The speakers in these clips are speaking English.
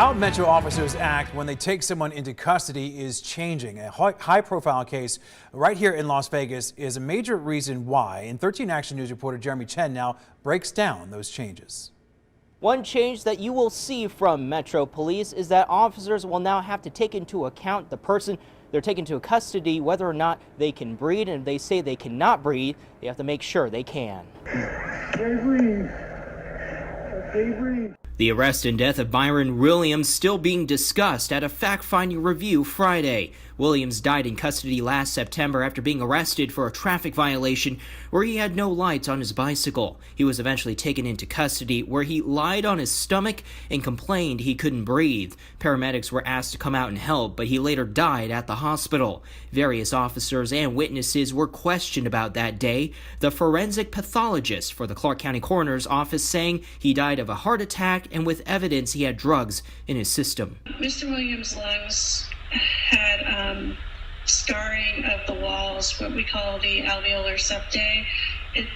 How Metro officers act when they take someone into custody is changing. A high-profile case right here in Las Vegas is a major reason why. And 13 Action News reporter Jeremy Chen now breaks down those changes. One change that you will see from Metro Police is that officers will now have to take into account the person they're taken to custody, whether or not they can breathe. And if they say they cannot breathe, they have to make sure they can. The arrest and death of Byron Williams still being discussed at a fact-finding review Friday. Williams died in custody last September after being arrested for a traffic violation where he had no lights on his bicycle. He was eventually taken into custody where he lied on his stomach and complained he couldn't breathe. Paramedics were asked to come out and help, but he later died at the hospital. Various officers and witnesses were questioned about that day. The forensic pathologist for the Clark County Coroner's Office saying he died of a heart attack and with evidence he had drugs in his system. Mr. Williams' lungs had scarring of the walls, what we call the alveolar septae.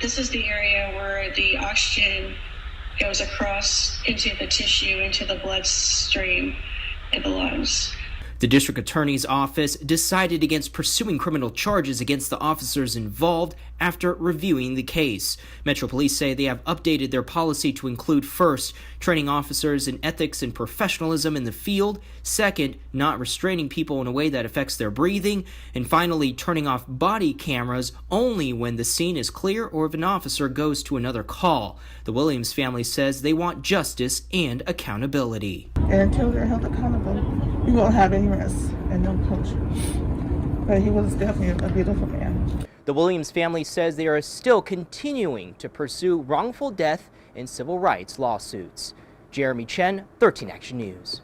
This is the area where the oxygen goes across into the tissue, into the bloodstream in the lungs. The district attorney's office decided against pursuing criminal charges against the officers involved after reviewing the case. Metro Police say they have updated their policy to include, first, training officers in ethics and professionalism in the field, second, not restraining people in a way that affects their breathing, and finally, turning off body cameras only when the scene is clear or if an officer goes to another call. The Williams family says they want justice and accountability. And until they're held accountable, we won't have any rest and no closure. But he was definitely a beautiful man. The Williams family says they are still continuing to pursue wrongful death and civil rights lawsuits. Jeremy Chen, 13 Action News.